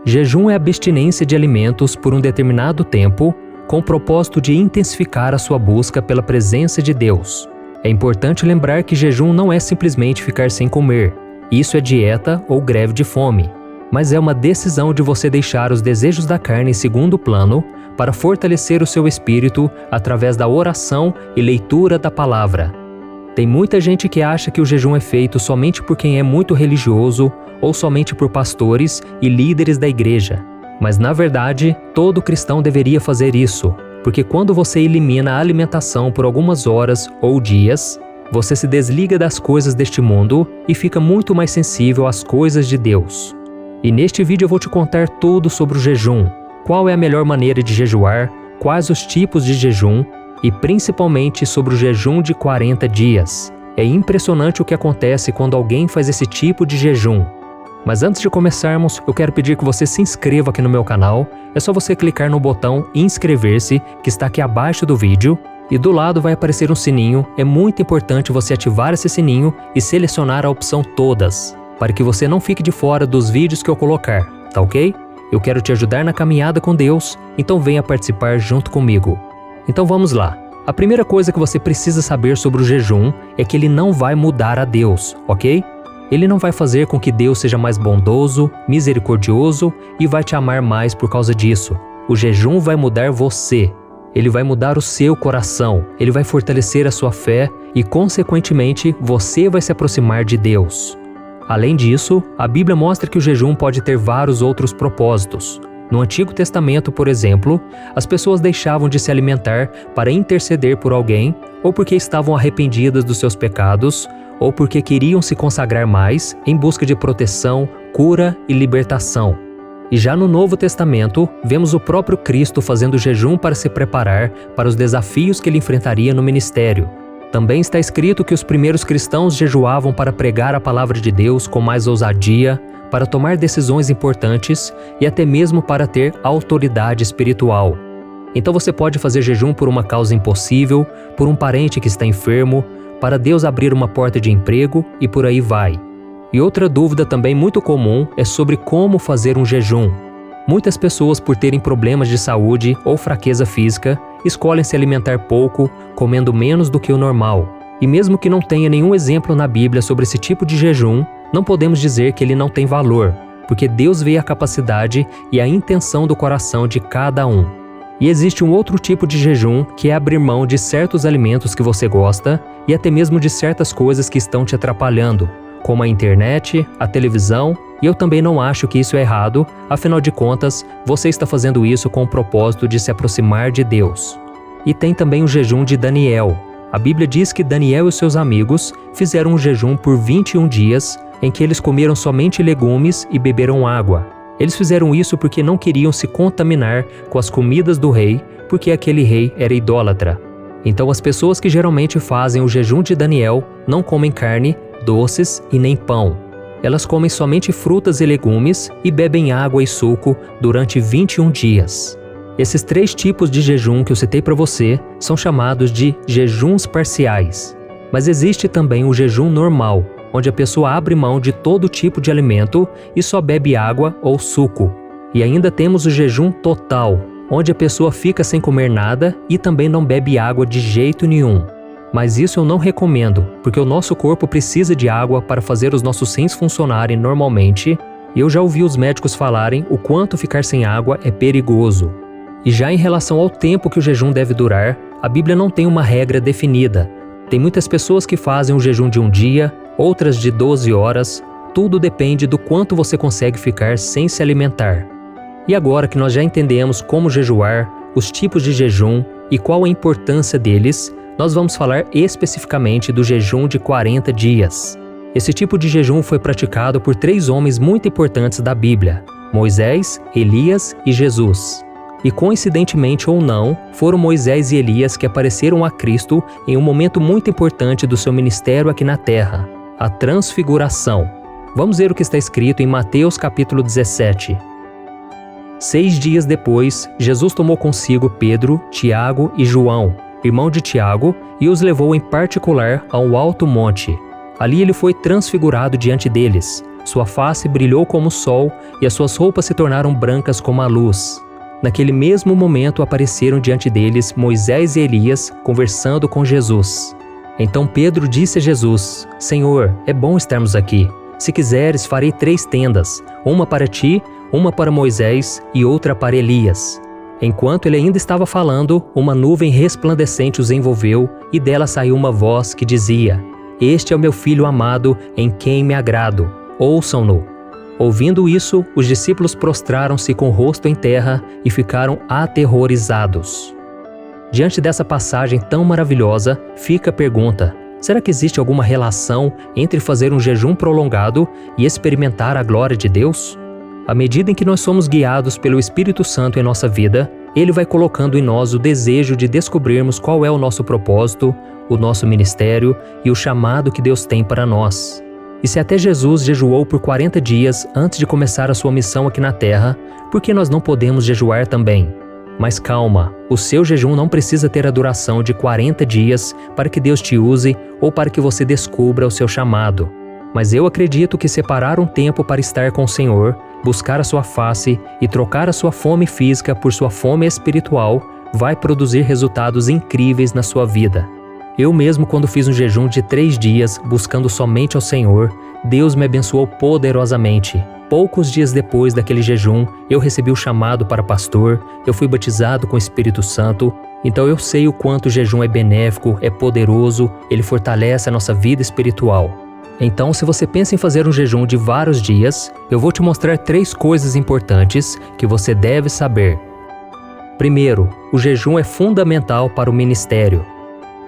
Jejum é a abstinência de alimentos por um determinado tempo, com o propósito de intensificar a sua busca pela presença de Deus. É importante lembrar que jejum não é simplesmente ficar sem comer. Isso é dieta ou greve de fome. Mas é uma decisão de você deixar os desejos da carne em segundo plano para fortalecer o seu espírito através da oração e leitura da palavra. Tem muita gente que acha que o jejum é feito somente por quem é muito religioso ou somente por pastores e líderes da igreja. Mas na verdade, todo cristão deveria fazer isso, porque quando você elimina a alimentação por algumas horas ou dias, você se desliga das coisas deste mundo e fica muito mais sensível às coisas de Deus. E neste vídeo eu vou te contar tudo sobre o jejum, qual é a melhor maneira de jejuar, quais os tipos de jejum e principalmente sobre o jejum de 40 dias. É impressionante o que acontece quando alguém faz esse tipo de jejum. Mas antes de começarmos, eu quero pedir que você se inscreva aqui no meu canal. É só você clicar no botão inscrever-se, que está aqui abaixo do vídeo, e do lado vai aparecer um sininho. É muito importante você ativar esse sininho e selecionar a opção todas, para que você não fique de fora dos vídeos que eu colocar, tá ok? Eu quero te ajudar na caminhada com Deus, então venha participar junto comigo. Então vamos lá. A primeira coisa que você precisa saber sobre o jejum é que ele não vai mudar a Deus, ok? Ele não vai fazer com que Deus seja mais bondoso, misericordioso e vai te amar mais por causa disso. O jejum vai mudar você. Ele vai mudar o seu coração. Ele vai fortalecer a sua fé e, consequentemente, você vai se aproximar de Deus. Além disso, a Bíblia mostra que o jejum pode ter vários outros propósitos. No Antigo Testamento, por exemplo, as pessoas deixavam de se alimentar para interceder por alguém, ou porque estavam arrependidas dos seus pecados, ou porque queriam se consagrar mais em busca de proteção, cura e libertação. E já no Novo Testamento, vemos o próprio Cristo fazendo jejum para se preparar para os desafios que ele enfrentaria no ministério. Também está escrito que os primeiros cristãos jejuavam para pregar a palavra de Deus com mais ousadia, para tomar decisões importantes e até mesmo para ter autoridade espiritual. Então você pode fazer jejum por uma causa impossível, por um parente que está enfermo, para Deus abrir uma porta de emprego e por aí vai. E outra dúvida também muito comum é sobre como fazer um jejum. Muitas pessoas, por terem problemas de saúde ou fraqueza física, escolhem se alimentar pouco, comendo menos do que o normal. E mesmo que não tenha nenhum exemplo na Bíblia sobre esse tipo de jejum, não podemos dizer que ele não tem valor, porque Deus vê a capacidade e a intenção do coração de cada um. E existe um outro tipo de jejum, que é abrir mão de certos alimentos que você gosta e até mesmo de certas coisas que estão te atrapalhando, como a internet, a televisão, e eu também não acho que isso é errado, afinal de contas, você está fazendo isso com o propósito de se aproximar de Deus. E tem também o jejum de Daniel. A Bíblia diz que Daniel e seus amigos fizeram um jejum por 21 dias, em que eles comeram somente legumes e beberam água. Eles fizeram isso porque não queriam se contaminar com as comidas do rei, porque aquele rei era idólatra. Então as pessoas que geralmente fazem o jejum de Daniel não comem carne, doces e nem pão. Elas comem somente frutas e legumes e bebem água e suco durante 21 dias. Esses 3 tipos de jejum que eu citei para você são chamados de jejuns parciais. Mas existe também o jejum normal, onde a pessoa abre mão de todo tipo de alimento e só bebe água ou suco. E ainda temos o jejum total, onde a pessoa fica sem comer nada e também não bebe água de jeito nenhum. Mas isso eu não recomendo, porque o nosso corpo precisa de água para fazer os nossos rins funcionarem normalmente, e eu já ouvi os médicos falarem o quanto ficar sem água é perigoso. E já em relação ao tempo que o jejum deve durar, a Bíblia não tem uma regra definida. Tem muitas pessoas que fazem um jejum de um dia, outras de 12 horas, tudo depende do quanto você consegue ficar sem se alimentar. E agora que nós já entendemos como jejuar, os tipos de jejum e qual a importância deles, nós vamos falar especificamente do jejum de 40 dias. Esse tipo de jejum foi praticado por 3 homens muito importantes da Bíblia: Moisés, Elias e Jesus. E coincidentemente ou não, foram Moisés e Elias que apareceram a Cristo em um momento muito importante do seu ministério aqui na Terra, a transfiguração. Vamos ver o que está escrito em Mateus capítulo 17. 6 dias depois, Jesus tomou consigo Pedro, Tiago e João, irmão de Tiago, e os levou em particular a um alto monte. Ali ele foi transfigurado diante deles. Sua face brilhou como o sol e as suas roupas se tornaram brancas como a luz. Naquele mesmo momento apareceram diante deles Moisés e Elias conversando com Jesus. Então Pedro disse a Jesus: Senhor, é bom estarmos aqui. Se quiseres, farei 3 tendas, uma para ti, uma para Moisés e outra para Elias. Enquanto ele ainda estava falando, uma nuvem resplandecente os envolveu e dela saiu uma voz que dizia: Este é o meu filho amado, em quem me agrado. Ouçam-no. Ouvindo isso, os discípulos prostraram-se com o rosto em terra e ficaram aterrorizados. Diante dessa passagem tão maravilhosa, fica a pergunta: será que existe alguma relação entre fazer um jejum prolongado e experimentar a glória de Deus? À medida em que nós somos guiados pelo Espírito Santo em nossa vida, Ele vai colocando em nós o desejo de descobrirmos qual é o nosso propósito, o nosso ministério e o chamado que Deus tem para nós. E se até Jesus jejuou por 40 dias antes de começar a sua missão aqui na Terra, por que nós não podemos jejuar também? Mas calma, o seu jejum não precisa ter a duração de 40 dias para que Deus te use ou para que você descubra o seu chamado. Mas eu acredito que separar um tempo para estar com o Senhor, buscar a sua face e trocar a sua fome física por sua fome espiritual vai produzir resultados incríveis na sua vida. Eu mesmo, quando fiz um jejum de 3 dias buscando somente ao Senhor, Deus me abençoou poderosamente. Poucos dias depois daquele jejum, eu recebi o chamado para pastor, eu fui batizado com o Espírito Santo, então eu sei o quanto o jejum é benéfico, é poderoso, ele fortalece a nossa vida espiritual. Então, se você pensa em fazer um jejum de vários dias, eu vou te mostrar 3 coisas importantes que você deve saber. Primeiro, o jejum é fundamental para o ministério.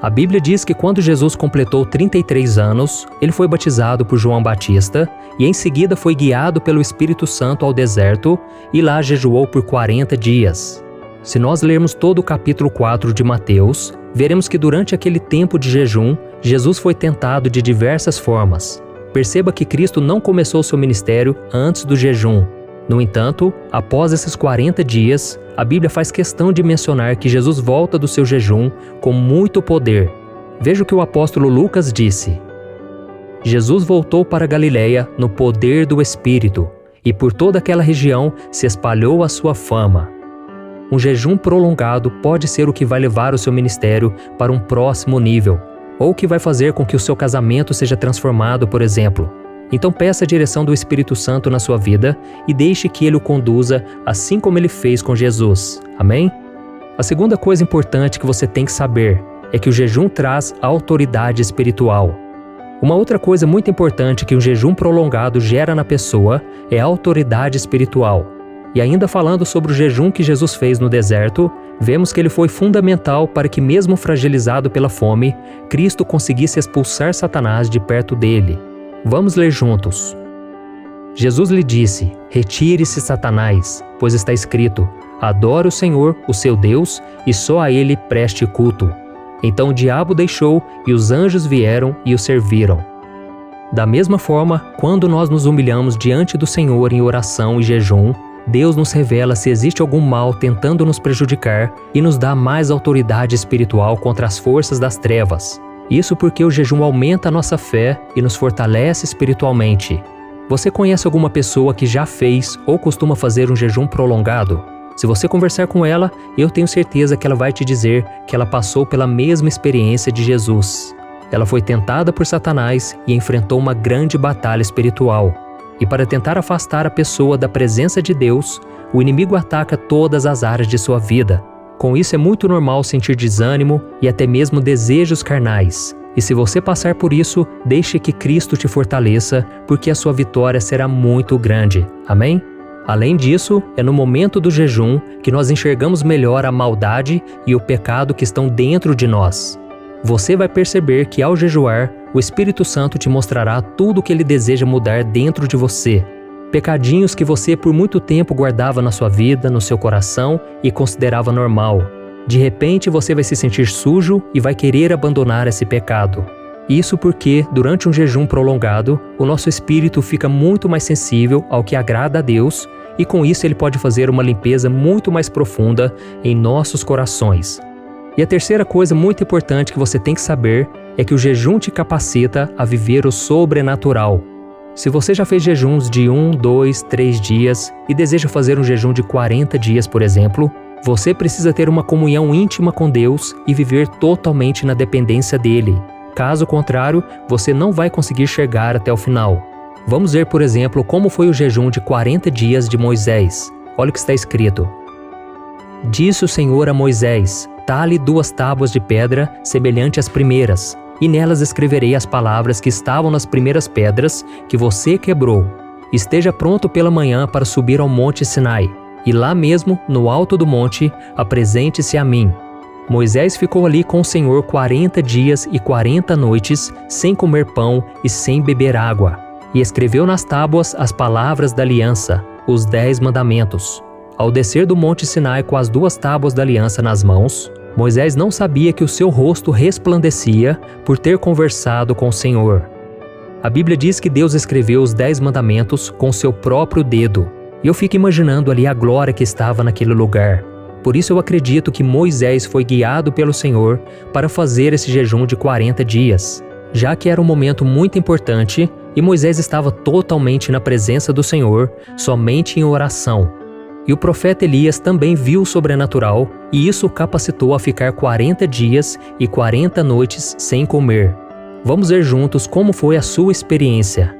A Bíblia diz que quando Jesus completou 33 anos, ele foi batizado por João Batista e em seguida foi guiado pelo Espírito Santo ao deserto e lá jejuou por 40 dias. Se nós lermos todo o capítulo 4 de Mateus, veremos que durante aquele tempo de jejum, Jesus foi tentado de diversas formas. Perceba que Cristo não começou seu ministério antes do jejum. No entanto, após esses 40 dias, a Bíblia faz questão de mencionar que Jesus volta do seu jejum com muito poder. Veja o que o apóstolo Lucas disse. Jesus voltou para Galiléia no poder do Espírito, e por toda aquela região se espalhou a sua fama. Um jejum prolongado pode ser o que vai levar o seu ministério para um próximo nível, ou que vai fazer com que o seu casamento seja transformado, por exemplo. Então peça a direção do Espírito Santo na sua vida e deixe que Ele o conduza assim como Ele fez com Jesus. Amém? A segunda coisa importante que você tem que saber é que o jejum traz autoridade espiritual. Uma outra coisa muito importante que um jejum prolongado gera na pessoa é a autoridade espiritual. E ainda falando sobre o jejum que Jesus fez no deserto, vemos que ele foi fundamental para que, mesmo fragilizado pela fome, Cristo conseguisse expulsar Satanás de perto dele. Vamos ler juntos. Jesus lhe disse: Retire-se, Satanás, pois está escrito: Adore o Senhor, o seu Deus, e só a Ele preste culto. Então o diabo deixou e os anjos vieram e o serviram. Da mesma forma, quando nós nos humilhamos diante do Senhor em oração e jejum, Deus nos revela se existe algum mal tentando nos prejudicar e nos dá mais autoridade espiritual contra as forças das trevas. Isso porque o jejum aumenta a nossa fé e nos fortalece espiritualmente. Você conhece alguma pessoa que já fez ou costuma fazer um jejum prolongado? Se você conversar com ela, eu tenho certeza que ela vai te dizer que ela passou pela mesma experiência de Jesus. Ela foi tentada por Satanás e enfrentou uma grande batalha espiritual. E para tentar afastar a pessoa da presença de Deus, o inimigo ataca todas as áreas de sua vida. Com isso é muito normal sentir desânimo e até mesmo desejos carnais. E se você passar por isso, deixe que Cristo te fortaleça, porque a sua vitória será muito grande. Amém? Além disso, é no momento do jejum que nós enxergamos melhor a maldade e o pecado que estão dentro de nós. Você vai perceber que ao jejuar, o Espírito Santo te mostrará tudo o que Ele deseja mudar dentro de você. Pecadinhos que você por muito tempo guardava na sua vida, no seu coração e considerava normal. De repente você vai se sentir sujo e vai querer abandonar esse pecado. Isso porque, durante um jejum prolongado, o nosso espírito fica muito mais sensível ao que agrada a Deus e com isso Ele pode fazer uma limpeza muito mais profunda em nossos corações. E a terceira coisa muito importante que você tem que saber é que o jejum te capacita a viver o sobrenatural. Se você já fez jejuns de 1, 2, 3 dias e deseja fazer um jejum de 40 dias, por exemplo, você precisa ter uma comunhão íntima com Deus e viver totalmente na dependência dele. Caso contrário, você não vai conseguir chegar até o final. Vamos ver, por exemplo, como foi o jejum de 40 dias de Moisés. Olha o que está escrito. Disse o Senhor a Moisés: tale 2 tábuas de pedra, semelhante às primeiras, e nelas escreverei as palavras que estavam nas primeiras pedras que você quebrou. Esteja pronto pela manhã para subir ao monte Sinai, e lá mesmo, no alto do monte, apresente-se a mim. Moisés ficou ali com o Senhor 40 dias e 40 noites, sem comer pão e sem beber água, e escreveu nas tábuas as palavras da aliança, os 10 mandamentos. Ao descer do monte Sinai com as 2 tábuas da aliança nas mãos, Moisés não sabia que o seu rosto resplandecia por ter conversado com o Senhor. A Bíblia diz que Deus escreveu os 10 mandamentos com seu próprio dedo. E eu fico imaginando ali a glória que estava naquele lugar. Por isso eu acredito que Moisés foi guiado pelo Senhor para fazer esse jejum de 40 dias, já que era um momento muito importante e Moisés estava totalmente na presença do Senhor, somente em oração. E o profeta Elias também viu o sobrenatural e isso o capacitou a ficar 40 dias e 40 noites sem comer. Vamos ver juntos como foi a sua experiência.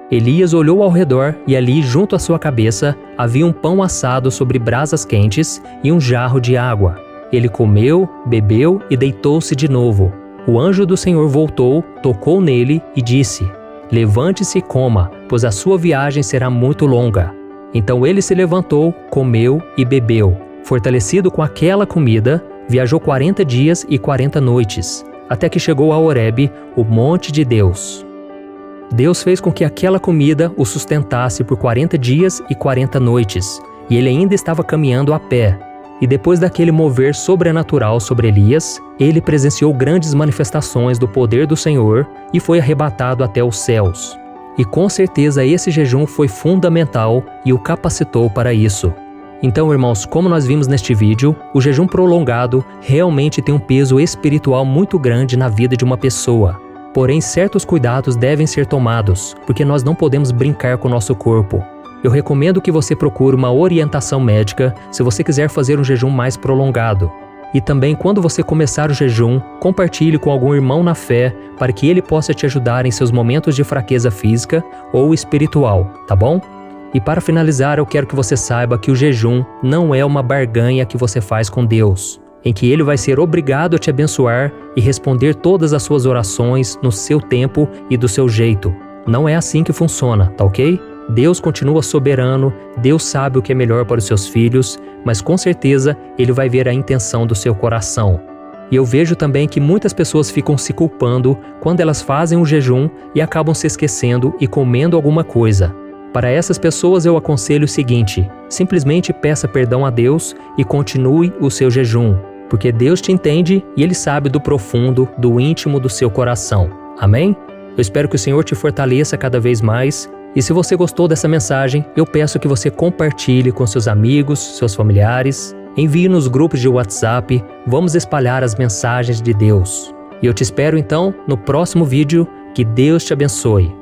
Elias olhou ao redor e ali, junto à sua cabeça, havia um pão assado sobre brasas quentes e um jarro de água. Ele comeu, bebeu e deitou-se de novo. O anjo do Senhor voltou, tocou nele e disse: levante-se e coma, pois a sua viagem será muito longa. Então ele se levantou, comeu e bebeu. Fortalecido com aquela comida, viajou 40 dias e 40 noites, até que chegou a Horebe, o monte de Deus. Deus fez com que aquela comida o sustentasse por 40 dias e 40 noites, e ele ainda estava caminhando a pé. E depois daquele mover sobrenatural sobre Elias, ele presenciou grandes manifestações do poder do Senhor e foi arrebatado até os céus. E com certeza esse jejum foi fundamental e o capacitou para isso. Então, irmãos, como nós vimos neste vídeo, o jejum prolongado realmente tem um peso espiritual muito grande na vida de uma pessoa. Porém, certos cuidados devem ser tomados, porque nós não podemos brincar com o nosso corpo. Eu recomendo que você procure uma orientação médica se você quiser fazer um jejum mais prolongado. E também, quando você começar o jejum, compartilhe com algum irmão na fé para que ele possa te ajudar em seus momentos de fraqueza física ou espiritual, tá bom? E para finalizar, eu quero que você saiba que o jejum não é uma barganha que você faz com Deus, em que Ele vai ser obrigado a te abençoar e responder todas as suas orações no seu tempo e do seu jeito. Não é assim que funciona, tá ok? Deus continua soberano, Deus sabe o que é melhor para os seus filhos, mas com certeza Ele vai ver a intenção do seu coração. E eu vejo também que muitas pessoas ficam se culpando quando elas fazem um jejum e acabam se esquecendo e comendo alguma coisa. Para essas pessoas eu aconselho o seguinte: simplesmente peça perdão a Deus e continue o seu jejum, porque Deus te entende e Ele sabe do profundo, do íntimo do seu coração. Amém? Eu espero que o Senhor te fortaleça cada vez mais. E se você gostou dessa mensagem, eu peço que você compartilhe com seus amigos, seus familiares, envie nos grupos de WhatsApp, vamos espalhar as mensagens de Deus. E eu te espero então no próximo vídeo. Que Deus te abençoe.